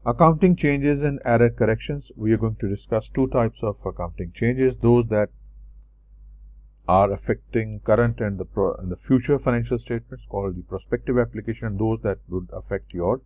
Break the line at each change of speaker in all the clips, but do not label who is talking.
Accounting changes and error corrections. We are going to discuss two types of accounting changes, those that are affecting current and the future financial statements called the prospective application, and those that would affect your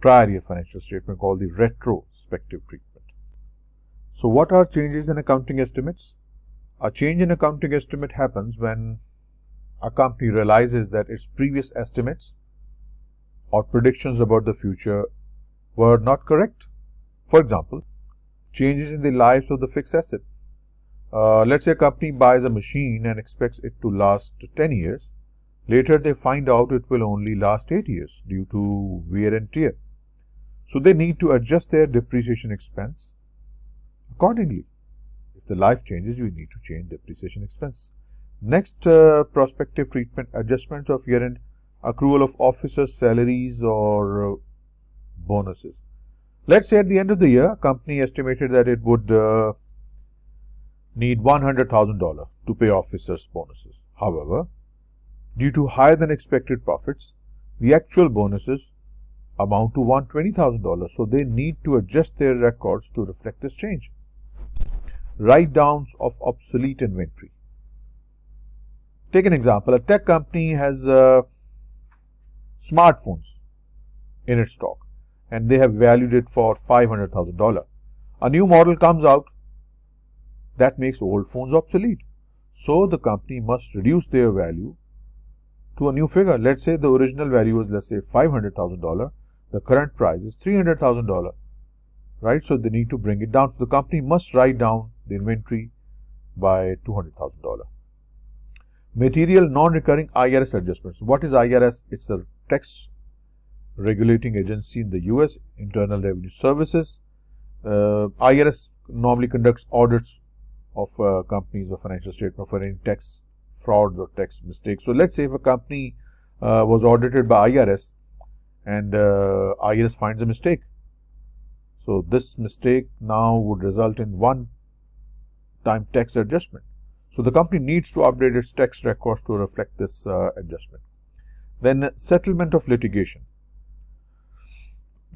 prior year financial statement called the retrospective treatment. So what are changes in accounting estimates? A change in accounting estimate happens when a company realizes that its previous estimates or predictions about the future were not correct. For example, changes in the lives of the fixed asset. Let's say a company buys a machine and expects it to last 10 years. Later they find out it will only last 8 years due to wear and tear. So they need to adjust their depreciation expense accordingly. If the life changes, you need to change depreciation expense. Next, prospective treatment, adjustments of year-end accrual of officers' salaries or bonuses. Let's say at the end of the year, company estimated that it would need $100,000 to pay officers' bonuses. However, due to higher than expected profits, the actual bonuses amount to $120,000. So they need to adjust their records to reflect this change. Write-downs of obsolete inventory. Take an example. A tech company has smartphones in its stock and they have valued it for $500,000. A new model comes out that makes old phones obsolete. So the company must reduce their value to a new figure. Let's say the original value was, let's say, $500,000. The current price is $300,000. Right? So they need to bring it down. The company must write down the inventory by $200,000. Material non-recurring IRS adjustments. What is IRS? It's a tax regulating agency in the US, Internal Revenue Services. IRS normally conducts audits of companies or financial statement for any tax frauds or tax mistakes. So let's say if a company was audited by IRS and IRS finds a mistake. So this mistake now would result in one-time tax adjustment. So the company needs to update its tax records to reflect this adjustment. Then settlement of litigation.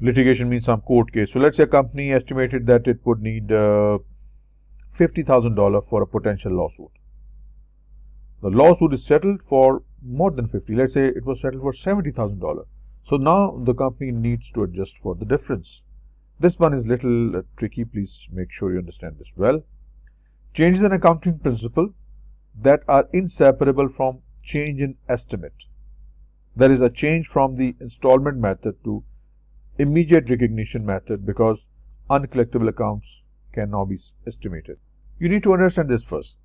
Litigation means some court case. So let's say a company estimated that it would need $50,000 for a potential lawsuit. The lawsuit is settled for more than 50. Let's say it was settled for $70,000. So now the company needs to adjust for the difference. This one is little tricky. Please make sure you understand this well. Changes in accounting principle that are inseparable from change in estimate. There is a change from the installment method to immediate recognition method because uncollectible accounts can now be estimated. You need to understand this first.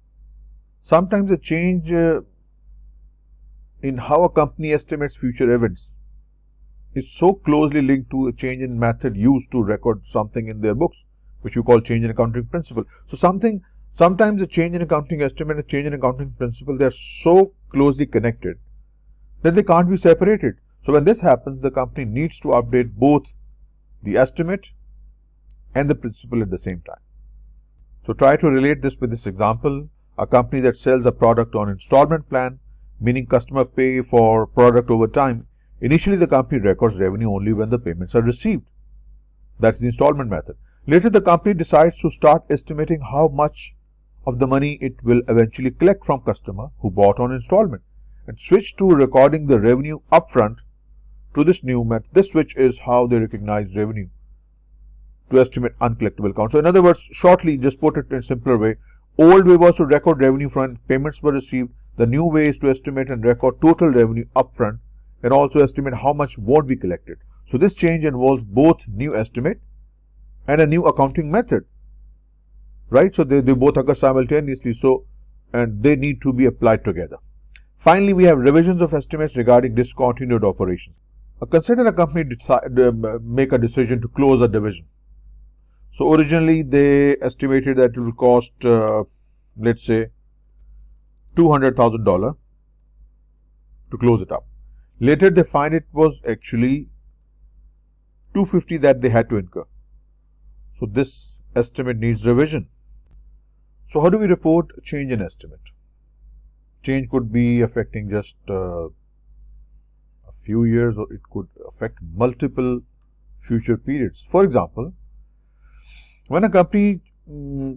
Sometimes a change in how a company estimates future events is so closely linked to a change in method used to record something in their books, which you call change in accounting principle. So sometimes a change in accounting estimate and a change in accounting principle, they are so closely connected that they can't be separated. So when this happens, the company needs to update both the estimate and the principle at the same time. So try to relate this with this example. A company that sells a product on installment plan, meaning customer pay for product over time. Initially, the company records revenue only when the payments are received. That's the installment method. Later, the company decides to start estimating how much of the money it will eventually collect from customer who bought on installment and switch to recording the revenue upfront to this new method. This switch is how they recognize revenue to estimate uncollectible accounts. So in other words, shortly, just put it in a simpler way, old way was to record revenue when payments were received. The new way is to estimate and record total revenue upfront and also estimate how much won't be collected. So this change involves both new estimate and a new accounting method, right? So they both occur simultaneously, so and they need to be applied together. Finally, we have revisions of estimates regarding discontinued operations. Consider a company make a decision to close a division. So originally they estimated that it will cost, let's say, $200,000 to close it up. Later they find it was actually $250,000 that they had to incur. So this estimate needs revision. So how do we report change in estimate? Change could be affecting just a few years, or it could affect multiple future periods. For example, when a company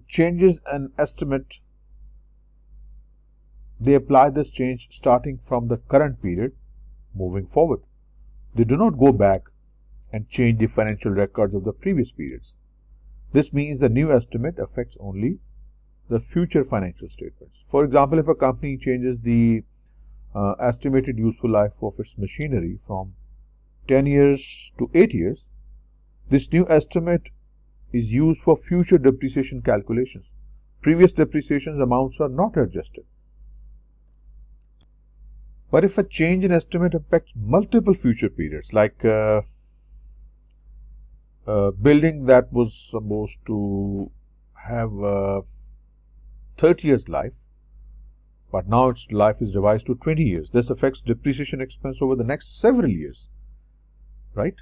changes an estimate, they apply this change starting from the current period moving forward. They do not go back and change the financial records of the previous periods. This means the new estimate affects only the future financial statements. For example, if a company changes the estimated useful life of its machinery from 10 years to 8 years, this new estimate is used for future depreciation calculations. Previous depreciation amounts are not adjusted. But if a change in estimate affects multiple future periods, like a building that was supposed to have 30 years life, but now its life is revised to 20 years. This affects depreciation expense over the next several years, right?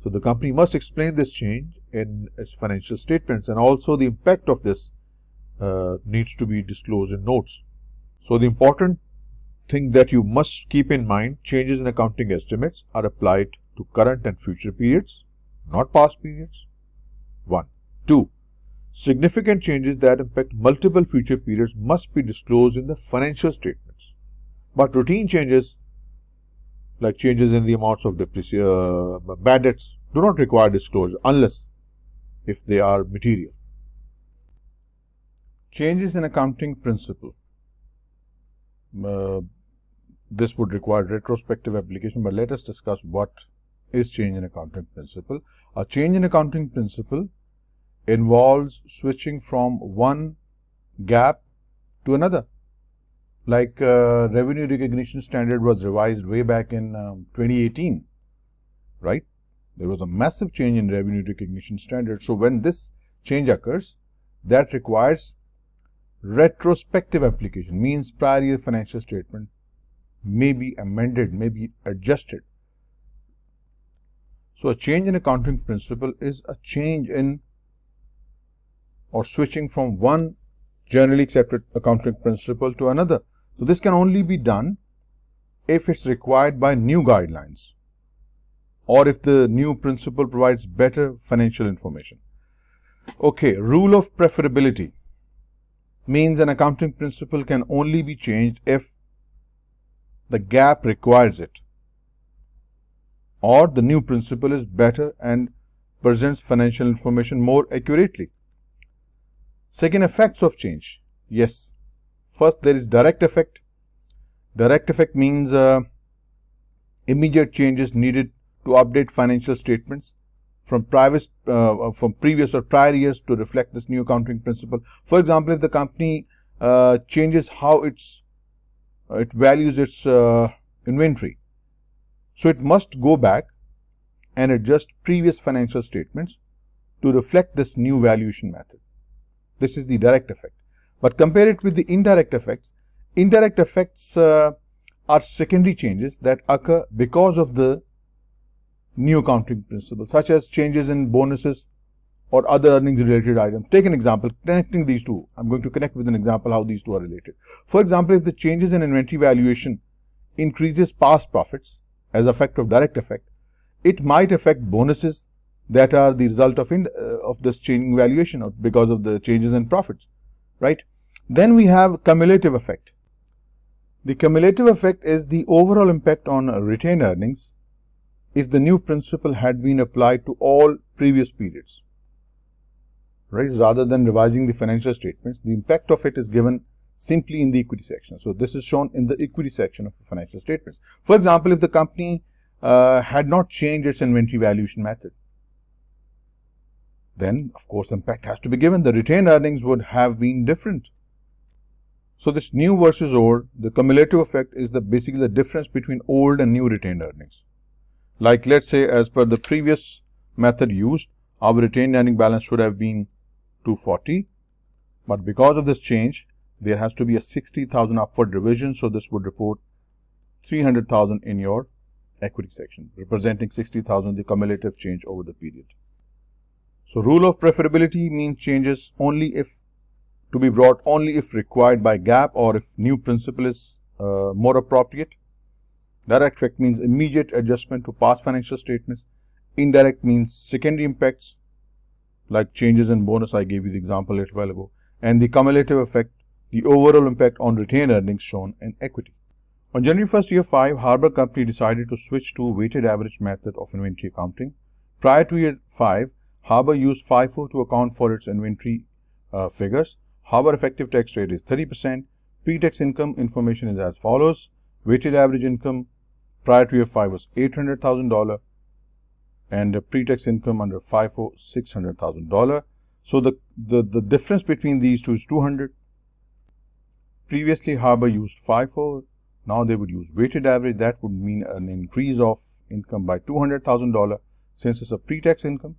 So the company must explain this change in its financial statements, and also the impact of this needs to be disclosed in notes. So the important thing that you must keep in mind, changes in accounting estimates are applied to current and future periods, not past periods. 1. 2. Significant changes that impact multiple future periods must be disclosed in the financial statements. But routine changes, like changes in the amounts of bad debts, do not require disclosure unless if they are material. Changes in accounting principle. This would require retrospective application, but let us discuss what is change in accounting principle. A change in accounting principle involves switching from one GAAP to another. Like revenue recognition standard was revised way back in 2018, right? There was a massive change in revenue recognition standard. So when this change occurs, that requires retrospective application, means prior year financial statement may be amended, may be adjusted. So a change in accounting principle is a change in or switching from one generally accepted accounting principle to another. So this can only be done if it's required by new guidelines or if the new principle provides better financial information. Okay, rule of preferability means an accounting principle can only be changed if the GAAP requires it, or the new principle is better and presents financial information more accurately. Second, effects of change. Yes, first there is direct effect. Direct effect means immediate changes needed to update financial statements from previous or prior years to reflect this new accounting principle. For example, if the company changes how it values its inventory, so it must go back and adjust previous financial statements to reflect this new valuation method. This is the direct effect. But compare it with the indirect effects. Indirect effects are secondary changes that occur because of the new accounting principle, such as changes in bonuses or other earnings related items. Take an example, connecting these two. I'm going to connect with an example how these two are related. For example, if the changes in inventory valuation increases past profits as effect of direct effect, it might affect bonuses that are the result of this changing valuation or because of the changes in profits, right? Then we have cumulative effect. The cumulative effect is the overall impact on retained earnings if the new principle had been applied to all previous periods, right? Rather than revising the financial statements, the impact of it is given simply in the equity section. So this is shown in the equity section of the financial statements. For example, if the company had not changed its inventory valuation method, then of course the impact has to be given. The retained earnings would have been different. So this new versus old, the cumulative effect is basically the difference between old and new retained earnings. Like let's say as per the previous method used, our retained earning balance should have been 240, but because of this change, there has to be a 60,000 upward revision. So this would report 300,000 in your equity section, representing 60,000, the cumulative change over the period. So rule of preferability means changes only if to be brought only if required by GAAP or if new principle is more appropriate. Direct effect means immediate adjustment to past financial statements.
Indirect means secondary impacts, like changes in bonus. I gave you the example a little while ago. And the cumulative effect, the overall impact on retained earnings shown in equity. On January 1st, year 5, Harbour Company decided to switch to weighted average method of inventory accounting. Prior to year 5, Harbour used FIFO to account for its inventory figures. Harbour effective tax rate is 30%. Pre-tax income information is as follows. Weighted average income prior to year 5 was $800,000 and the pre-tax income under FIFO $600,000. So the difference between these two is 200. Previously Harbour used FIFO. Now they would use weighted average. That would mean an increase of income by $200,000 since it's a pre-tax income.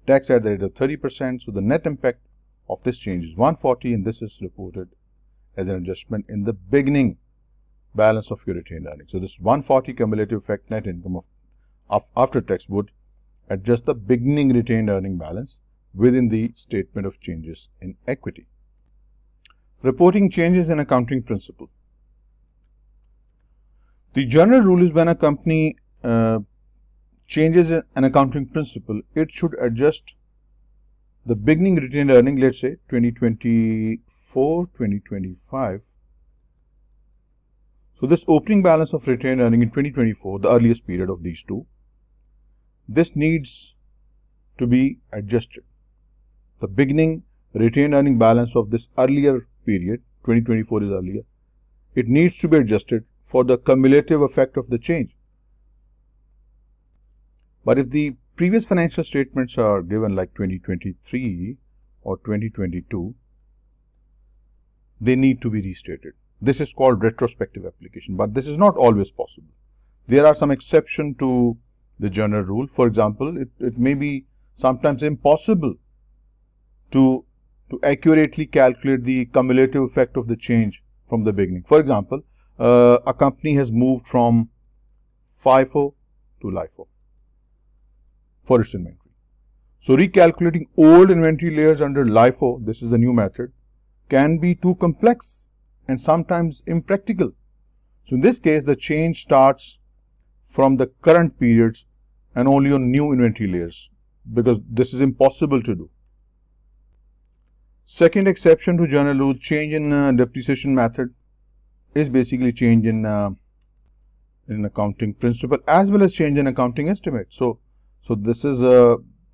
Tax at the rate of 30%. So the net impact of this change is 140, and this is reported as an adjustment in the beginning balance of your retained earnings. So this 140 cumulative effect net income of after tax would adjust the beginning retained earning balance within the statement of changes in equity. Reporting changes in accounting principle. The general rule is when a company changes an accounting principle, it should adjust the beginning retained earning, let's say 2024, 2025. So this opening balance of retained earning in 2024, the earliest period of these two, this needs to be adjusted. The beginning retained earning balance of this earlier period, 2024 is earlier, it needs to be adjusted for the cumulative effect of the change. But if the previous financial statements are given like 2023 or 2022, they need to be restated. This is called retrospective application, but this is not always possible. There are some exceptions to the general rule. For example, it may be sometimes impossible to accurately calculate the cumulative effect of the change from the beginning. For example, a company has moved from FIFO to LIFO for its inventory. So recalculating old inventory layers under LIFO, this is the new method, can be too complex and sometimes impractical. So in this case, the change starts from the current periods and only on new inventory layers, because this is impossible to do. Second exception to general rule, change in depreciation method is basically change in accounting principle as well as change in accounting estimate. So this is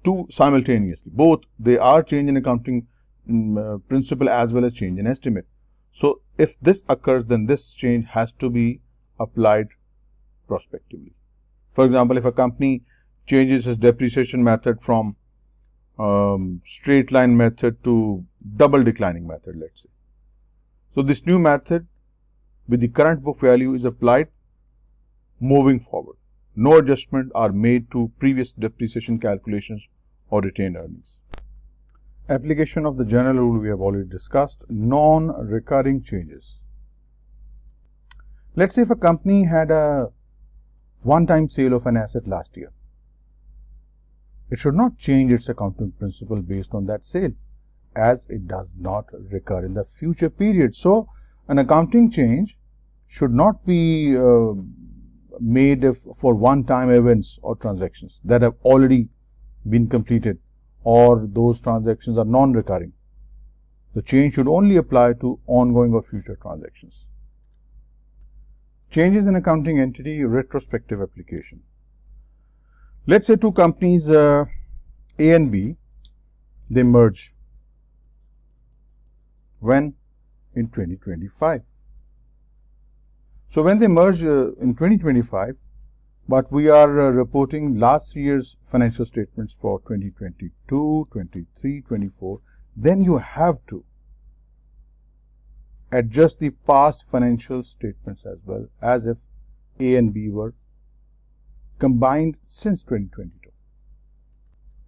two simultaneously. Both they are change in accounting principle as well as change in estimate. So if this occurs, then this change has to be applied prospectively. For example, if a company changes its depreciation method from straight line method to double declining method, let's say. So this new method with the current book value is applied moving forward. No adjustment are made to previous depreciation calculations or retained earnings. Application of the general rule we have already discussed. Non-recurring changes. Let's say if a company had a one-time sale of an asset last year, it should not change its accounting principle based on that sale, as it does not recur in the future period. So an accounting change should not be made for one-time events or transactions that have already been completed, or those transactions are non-recurring. The change should only apply to ongoing or future transactions. Changes in accounting entity, retrospective application. Let's say two companies, A and B, they merge. When? In 2025. So when they merge in 2025, but we are reporting last year's financial statements for 2022, 23, 24, then you have to adjust the past financial statements as well, as if A and B were combined since 2022.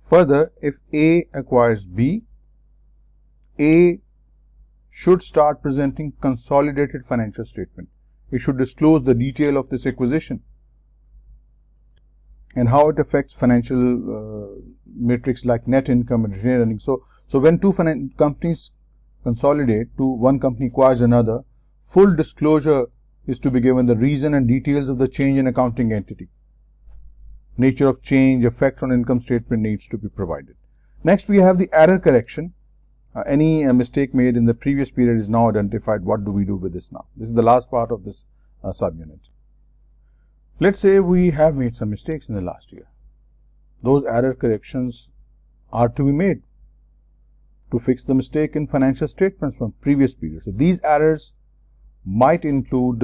Further, if A acquires B, A should start presenting consolidated financial statement. It should disclose the detail of this acquisition and how it affects financial metrics like net income and retained earnings. So when two companies consolidate, one company acquires another, full disclosure is to be given, the reason and details of the change in accounting entity. nature of change, effects on income statement needs to be provided. Next, we have the error correction. Any mistake made in the previous period is now identified. What do we do with this now? This is the last part of this subunit. Let's say we have made some mistakes in the last year. Those error corrections are to be made to fix the mistake in financial statements from previous periods. So these errors might include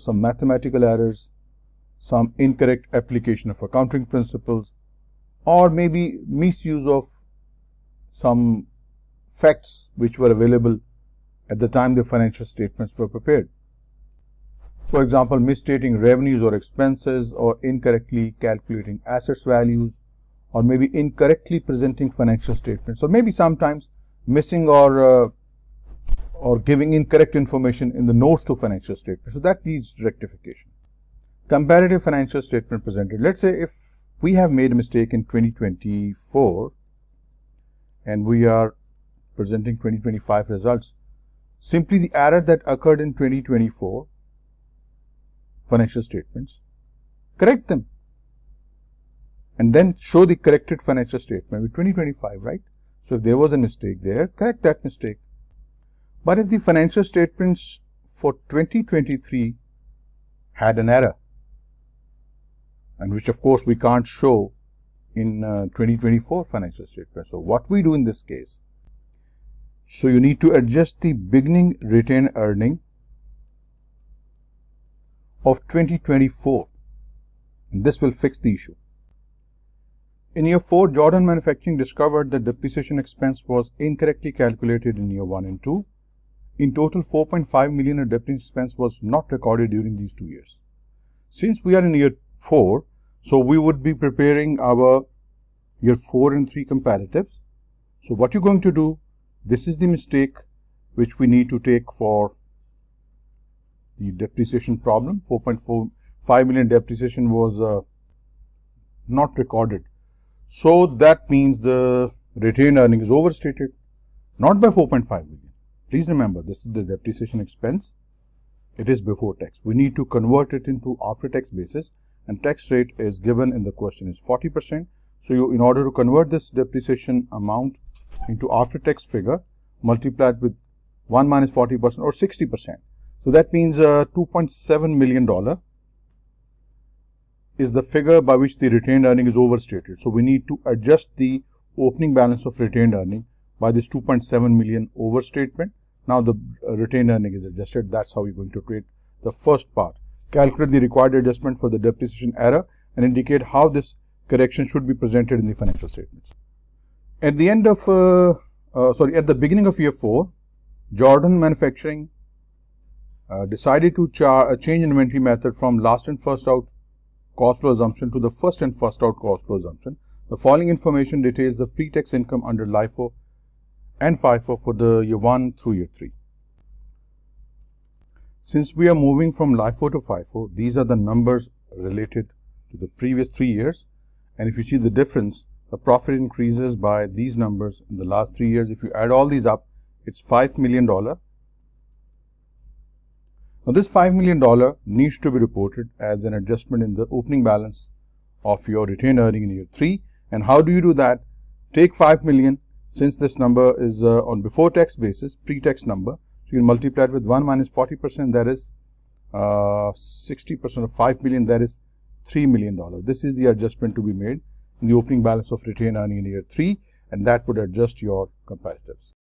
some mathematical errors, some incorrect application of accounting principles, or maybe misuse of some facts which were available at the time the financial statements were prepared. For example, misstating revenues or expenses, or incorrectly calculating assets values, or maybe incorrectly presenting financial statements, or maybe sometimes missing or giving incorrect information in the notes to financial statements. So that needs rectification. Comparative financial statement presented. Let's say if we have made a mistake in 2024 and we are presenting 2025 results, simply the error that occurred in 2024 financial statements, correct them, and then show the corrected financial statement with 2025, right? So if there was a mistake there, correct that mistake. But if the financial statements for 2023 had an error, and which of course we can't show in 2024 financial statements, so what we do in this case? So you need to adjust the beginning retained earning of 2024, and this will fix the issue. In year 4, Jordan Manufacturing discovered that depreciation expense was incorrectly calculated in year 1 and 2. In total, 4.5 million of depreciation expense was not recorded during these 2 years. Since we are in year 4, so we would be preparing our year 4 and 3 comparatives. So what you're going to do, this is the mistake which we need to take for the depreciation problem. 4.45 million depreciation was not recorded. So that means the retained earning is overstated, not by 4.5 million. Please remember, this is the depreciation expense. It is before tax. We need to convert it into after tax basis, and tax rate is given in the question is 40%. So in order to convert this depreciation amount into after tax figure, multiply it with 1 minus 40% or 60%. So that means $2.7 million is the figure by which the retained earning is overstated. So we need to adjust the opening balance of retained earning by this 2.7 million overstatement. Now the retained earning is adjusted. That's how we're going to treat the first part. Calculate the required adjustment for the depreciation error and indicate how this correction should be presented in the financial statements. At the end of, at the beginning of year 4, Jordan Manufacturing decided to change inventory method from last in first out cost flow assumption to the first in first out cost flow assumption. The following information details the pre-tax income under LIFO and FIFO for the year 1 through year 3. Since we are moving from LIFO to FIFO, these are the numbers related to the previous 3 years. And if you see the difference, the profit increases by these numbers in the last 3 years. If you add all these up, it's $5 million. Now this $5 million needs to be reported as an adjustment in the opening balance of your retained earning in year 3. And how do you do that? Take 5 million, since this number is on before tax basis, pre-tax number. So you multiply it with 1 minus 40%, that is 60% of 5 million, that is $3 million. This is the adjustment to be made in the opening balance of retained earning in year 3, and that would adjust your comparatives.